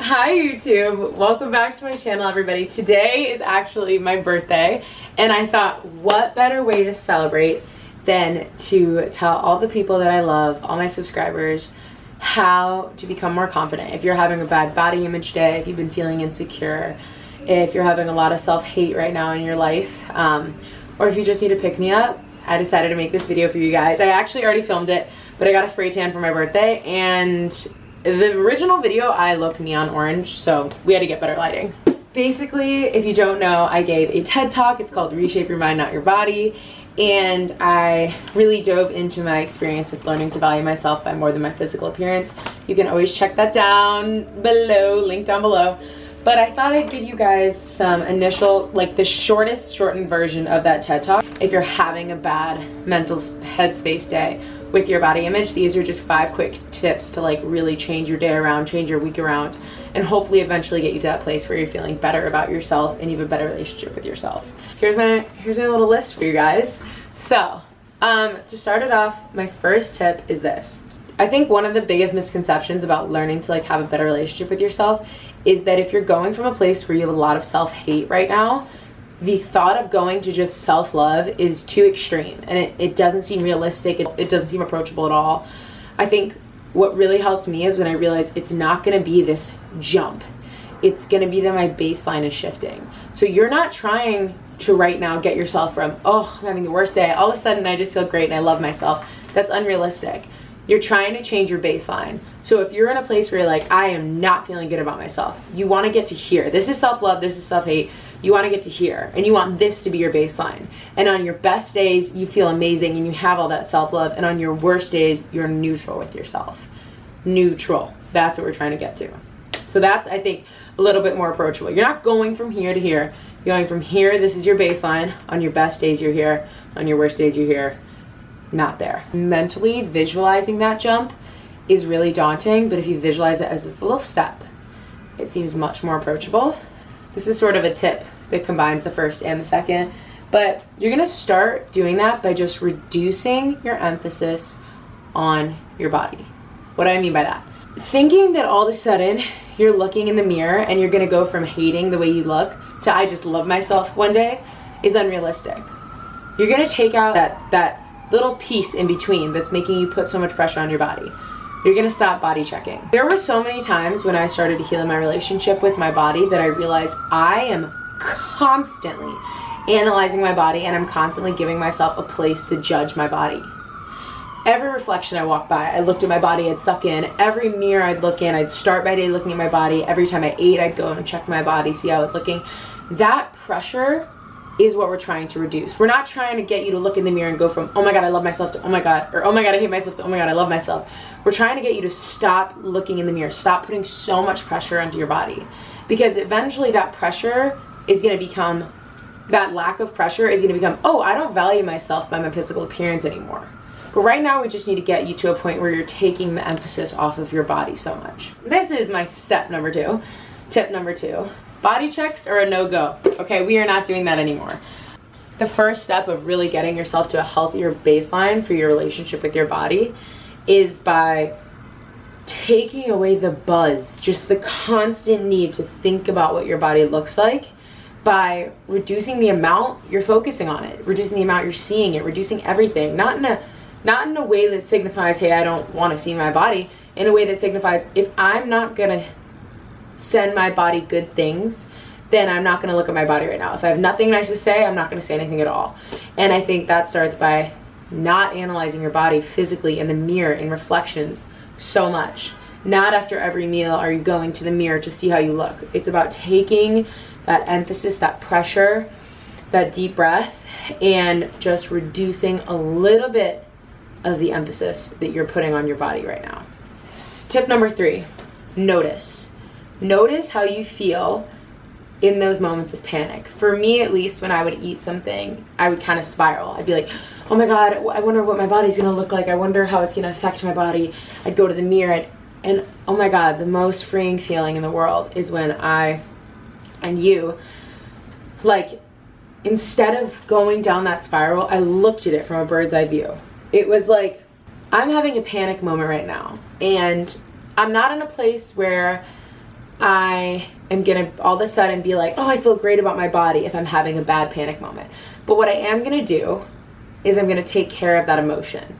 Hi YouTube, welcome back to my channel everybody. Today is actually my birthday and I thought what better way to celebrate than to tell all the people that I love, all my subscribers, how to become more confident. If you're having a bad body image day, if you've been feeling insecure, if you're having a lot of self-hate right now in your life, or if you just need to pick me up, I decided to make this video for you guys. I actually already filmed it, but I got a spray tan for my birthday, and the original video I looked neon orange, so we had to get better lighting. Basically, if you don't know, I gave a TED talk. It's called Reshape Your Mind, Not Your Body, and I really dove into my experience with learning to value myself by more than my physical appearance. You can always check that down below, link down below. But I thought I'd give you guys some initial, like the shortest shortened version of that TED talk. If you're having a bad mental headspace day with your body image, these are just 5 quick tips to like really change your day around, change your week around, and hopefully eventually get you to that place where you're feeling better about yourself and you have a better relationship with yourself. Here's my little list for you guys. So, to start it off, my first tip is this. I think one of the biggest misconceptions about learning to like have a better relationship with yourself is that if you're going from a place where you have a lot of self-hate right now, the thought of going to just self-love is too extreme and it doesn't seem realistic. It doesn't seem approachable at all. I think what really helped me is when I realized it's not going to be this jump. It's going to be that my baseline is shifting. So you're not trying to right now get yourself from, oh, I'm having the worst day, all of a sudden I just feel great and I love myself. That's unrealistic. You're trying to change your baseline. So if you're in a place where you're like, I am not feeling good about myself, you want to get to here. This is self-love, this is self-hate. You want to get to here and you want this to be your baseline. And on your best days, you feel amazing and you have all that self-love. And on your worst days, you're neutral with yourself. Neutral. That's what we're trying to get to. So that's, I think, a little bit more approachable. You're not going from here to here. You're going from here, this is your baseline. On your best days, you're here. On your worst days, you're here. Not there. Mentally visualizing that jump is really daunting, but if you visualize it as this little step, it seems much more approachable. This is sort of a tip that combines the first and the second, but you're gonna start doing that by just reducing your emphasis on your body. What do I mean by that? Thinking that all of a sudden you're looking in the mirror and you're gonna go from hating the way you look to I just love myself one day is unrealistic. You're gonna take out that little piece in between that's making you put so much pressure on your body. You're gonna stop body checking. There were so many times when I started to heal my relationship with my body that I realized I am constantly analyzing my body and I'm constantly giving myself a place to judge my body. Every reflection I walked by, I looked at my body, I'd suck in. Every mirror I'd look in, I'd start my day looking at my body. Every time I ate, I'd go and check my body, see how I was looking. That pressure is what we're trying to reduce. We're not trying to get you to look in the mirror and go from, oh my God, I love myself to, oh my God, or oh my God, I hate myself to, oh my God, I love myself. We're trying to get you to stop looking in the mirror, stop putting so much pressure onto your body. Because eventually that pressure is gonna become, that lack of pressure is gonna become, oh, I don't value myself by my physical appearance anymore. But right now we just need to get you to a point where you're taking the emphasis off of your body so much. This is my step number 2, tip number 2. Body checks are a no-go. Okay, we are not doing that anymore. The first step of really getting yourself to a healthier baseline for your relationship with your body is by taking away the buzz, just the constant need to think about what your body looks like, by reducing the amount you're focusing on it, reducing the amount you're seeing it, reducing everything. Not in a way that signifies, hey, I don't want to see my body, in a way that signifies, if I'm not gonna send my body good things, then I'm not gonna look at my body right now. If I have nothing nice to say, I'm not gonna say anything at all. And I think that starts by not analyzing your body physically in the mirror, in reflections so much. Not after every meal are you going to the mirror to see how you look. It's about taking that emphasis, that pressure, that deep breath, and just reducing a little bit of the emphasis that you're putting on your body right now. Tip number 3, notice. Notice how you feel in those moments of panic. For me, at least, when I would eat something, I would kind of spiral. I'd be like, oh my God, I wonder what my body's gonna look like. I wonder how it's gonna affect my body. I'd go to the mirror and oh my God, the most freeing feeling in the world is when I and you, like, instead of going down that spiral, I looked at it from a bird's eye view. It was like, I'm having a panic moment right now, and I'm not in a place where I am gonna all of a sudden be like, oh, I feel great about my body if I'm having a bad panic moment. But what I am gonna do is I'm gonna take care of that emotion.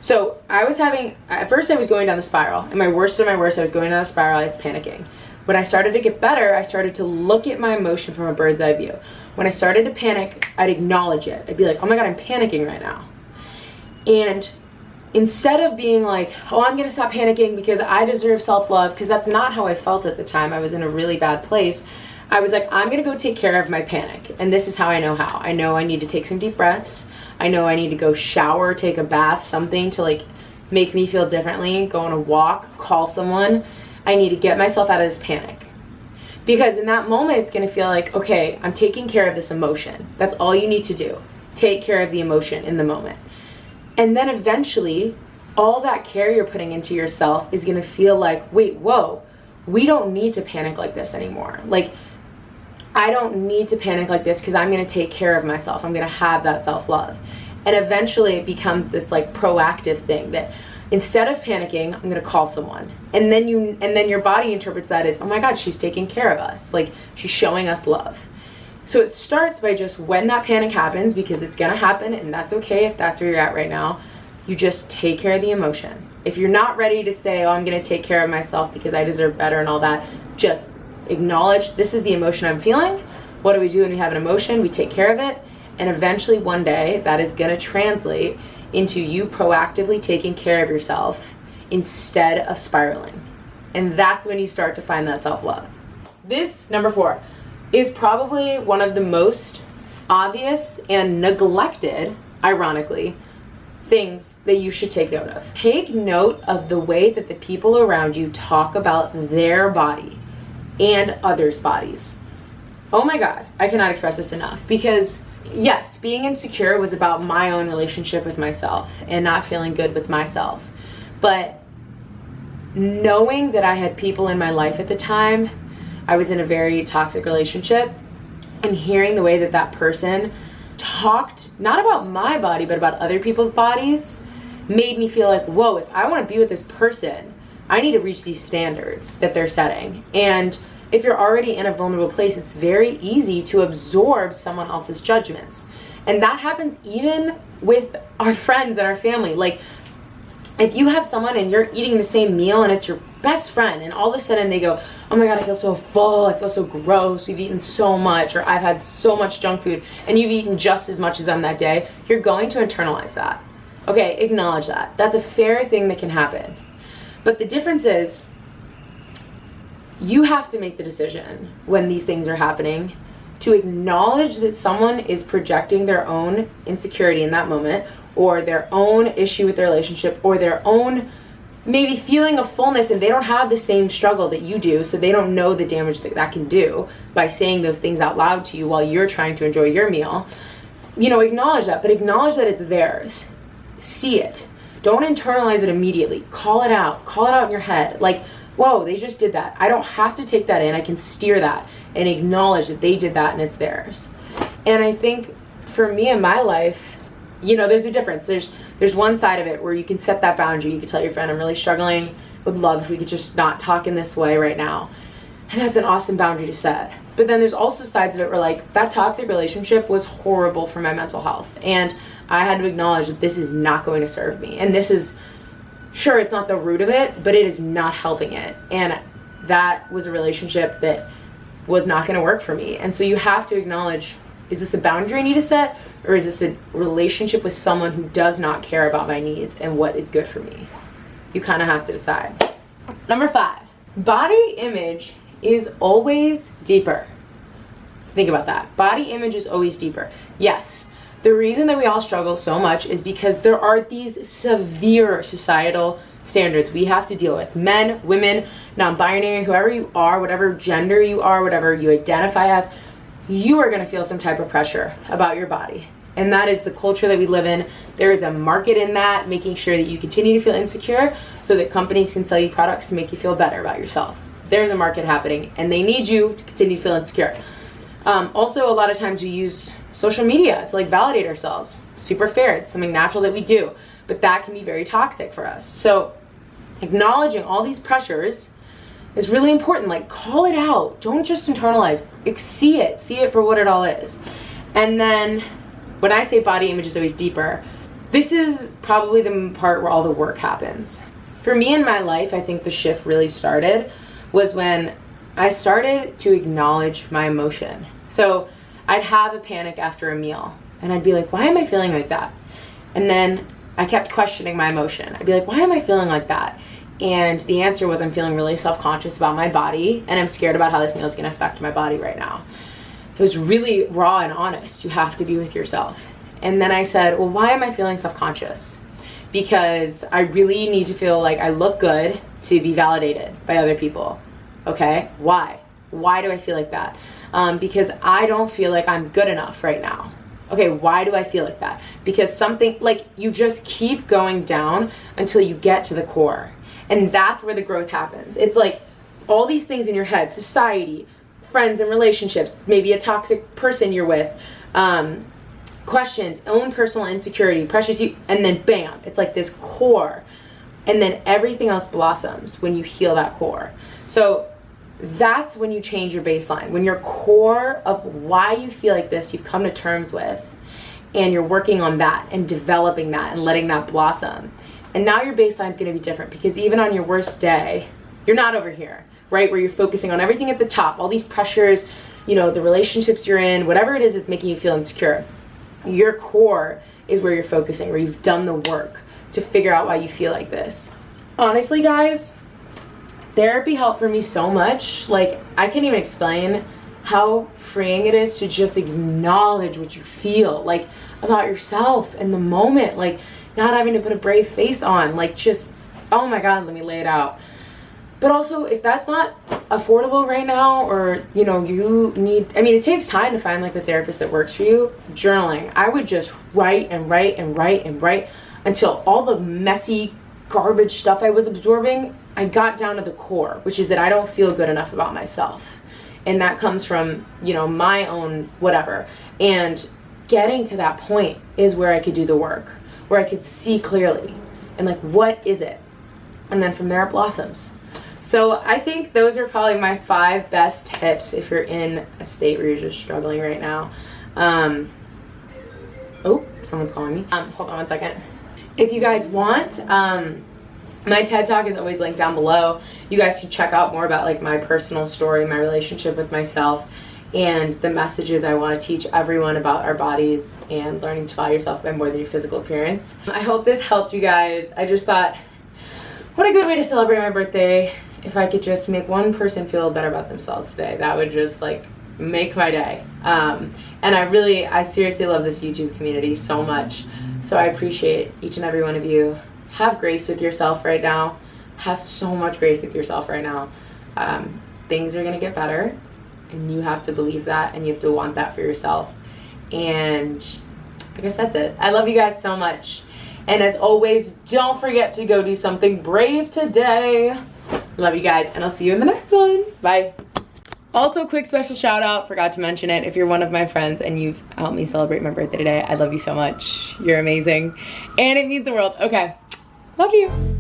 So at first I was going down the spiral. In my worst of my worst, I was going down the spiral, I was panicking. When I started to get better, I started to look at my emotion from a bird's eye view. When I started to panic, I'd acknowledge it. I'd be like, oh my God, I'm panicking right now. And instead of being like, oh, I'm gonna stop panicking because I deserve self-love, because that's not how I felt at the time. I was in a really bad place. I was like, I'm gonna go take care of my panic. And this is how I know how. I know I need to take some deep breaths. I know I need to go shower, take a bath, something to like make me feel differently, go on a walk, call someone. I need to get myself out of this panic. Because in that moment, it's gonna feel like, okay, I'm taking care of this emotion. That's all you need to do. Take care of the emotion in the moment. And then eventually, all that care you're putting into yourself is gonna feel like, wait, whoa, we don't need to panic like this anymore. Like, I don't need to panic like this because I'm gonna take care of myself. I'm gonna have that self-love. And eventually it becomes this like proactive thing that instead of panicking, I'm gonna call someone. And then your body interprets that as, oh my God, she's taking care of us. Like, she's showing us love. So it starts by just when that panic happens, because it's gonna happen, and that's okay if that's where you're at right now, you just take care of the emotion. If you're not ready to say, oh, I'm gonna take care of myself because I deserve better and all that, just acknowledge, this is the emotion I'm feeling. What do we do when we have an emotion? We take care of it, and eventually one day that is gonna translate into you proactively taking care of yourself instead of spiraling. And that's when you start to find that self-love. This, number 4, is probably one of the most obvious and neglected, ironically, things that you should take note of. Take note of the way that the people around you talk about their body and others' bodies. Oh my God, I cannot express this enough, because yes, being insecure was about my own relationship with myself and not feeling good with myself. But knowing that I had people in my life at the time, I was in a very toxic relationship, and hearing the way that that person talked, not about my body, but about other people's bodies, made me feel like, whoa, if I want to be with this person, I need to reach these standards that they're setting. And if you're already in a vulnerable place, it's very easy to absorb someone else's judgments. And that happens even with our friends and our family. Like, if you have someone and you're eating the same meal and it's your best friend, and all of a sudden they go, oh my God, I feel so full, I feel so gross, we've eaten so much, or I've had so much junk food, and you've eaten just as much as them that day, you're going to internalize that. Okay, acknowledge that. That's a fair thing that can happen. But the difference is, you have to make the decision when these things are happening to acknowledge that someone is projecting their own insecurity in that moment, or their own issue with their relationship, or their own maybe feeling of fullness, and they don't have the same struggle that you do, so they don't know the damage that that can do by saying those things out loud to you while you're trying to enjoy your meal. You know, acknowledge that, but acknowledge that it's theirs. See it. Don't internalize it immediately. Call it out. Call it out in your head. Like, whoa, they just did that. I don't have to take that in. I can steer that and acknowledge that they did that and it's theirs. And I think for me in my life, you know, there's a difference. There's one side of it where you can set that boundary. You can tell your friend, I'm really struggling. Would love if we could just not talk in this way right now. And that's an awesome boundary to set. But then there's also sides of it where, like, that toxic relationship was horrible for my mental health. And I had to acknowledge that this is not going to serve me. And this is, sure, it's not the root of it, but it is not helping it. And that was a relationship that was not going to work for me. And so you have to acknowledge, is this a boundary I need to set? Or is this a relationship with someone who does not care about my needs and what is good for me? You kind of have to decide. Number 5, body image is always deeper. Think about that. Body image is always deeper. Yes, the reason that we all struggle so much is because there are these severe societal standards we have to deal with. Men, women, non-binary, whoever you are, whatever gender you are, whatever you identify as, you are going to feel some type of pressure about your body. And that is the culture that we live in. There is a market in that, making sure that you continue to feel insecure so that companies can sell you products to make you feel better about yourself. There's a market happening, and they need you to continue to feel insecure. Also, a lot of times we use social media to like validate ourselves. Super fair, it's something natural that we do, but that can be very toxic for us. So acknowledging all these pressures is really important. Like, call it out. Don't just internalize. Like, see it for what it all is. And then when I say body image is always deeper, this is probably the part where all the work happens. For me in my life, I think the shift really started was when I started to acknowledge my emotion. So I'd have a panic after a meal and I'd be like, why am I feeling like that? And then I kept questioning my emotion. I'd be like, why am I feeling like that? And the answer was, I'm feeling really self-conscious about my body and I'm scared about how this meal is gonna affect my body right now. It was really raw and honest. You have to be with yourself. And then I said, well, why am I feeling self-conscious? Because I really need to feel like I look good to be validated by other people. Okay, why? Why do I feel like that? Because I don't feel like I'm good enough right now. Okay, why do I feel like that? Because something, like, you just keep going down until you get to the core. And that's where the growth happens. It's like all these things in your head, society, friends and relationships, maybe a toxic person you're with, questions, own personal insecurity, pressures you, and then bam, it's like this core. And then everything else blossoms when you heal that core. So that's when you change your baseline. When your core of why you feel like this, you've come to terms with, and you're working on that and developing that and letting that blossom. And now your baseline is going to be different, because even on your worst day, you're not over here, right? Where you're focusing on everything at the top, all these pressures, you know, the relationships you're in, whatever it is that's making you feel insecure. Your core is where you're focusing, where you've done the work to figure out why you feel like this. Honestly, guys, therapy helped for me so much. Like, I can't even explain how freeing it is to just acknowledge what you feel, like, about yourself in the moment, like, not having to put a brave face on, like, just, oh my God, let me lay it out. But also, if that's not affordable right now, or, you know, you need, I mean, it takes time to find like a therapist that works for you. Journaling, I would just write and write and write and write until all the messy garbage stuff I was absorbing, I got down to the core, which is that I don't feel good enough about myself. And that comes from, you know, my own whatever. And getting to that point is where I could do the work, where I could see clearly and like, what is it? And then from there it blossoms. So I think those are probably my 5 best tips if you're in a state where you're just struggling right now. Oh, someone's calling me. Hold on one second. If you guys want, my TED Talk is always linked down below. You guys should check out more about like my personal story, my relationship with myself, and the messages I want to teach everyone about our bodies and learning to value yourself by more than your physical appearance. I hope this helped you guys. I just thought, what a good way to celebrate my birthday. If I could just make one person feel better about themselves today, that would just like make my day. And I seriously love this YouTube community so much. So I appreciate each and every one of you. Have grace with yourself right now. Have so much grace with yourself right now. Things are gonna get better, and you have to believe that, and you have to want that for yourself. And I guess that's it. I love you guys so much. And as always, don't forget to go do something brave today. Love you guys, and I'll see you in the next one. Bye. Also, quick special shout out, forgot to mention it. If you're one of my friends and you've helped me celebrate my birthday today, I love you so much. You're amazing, and it means the world. Okay, love you.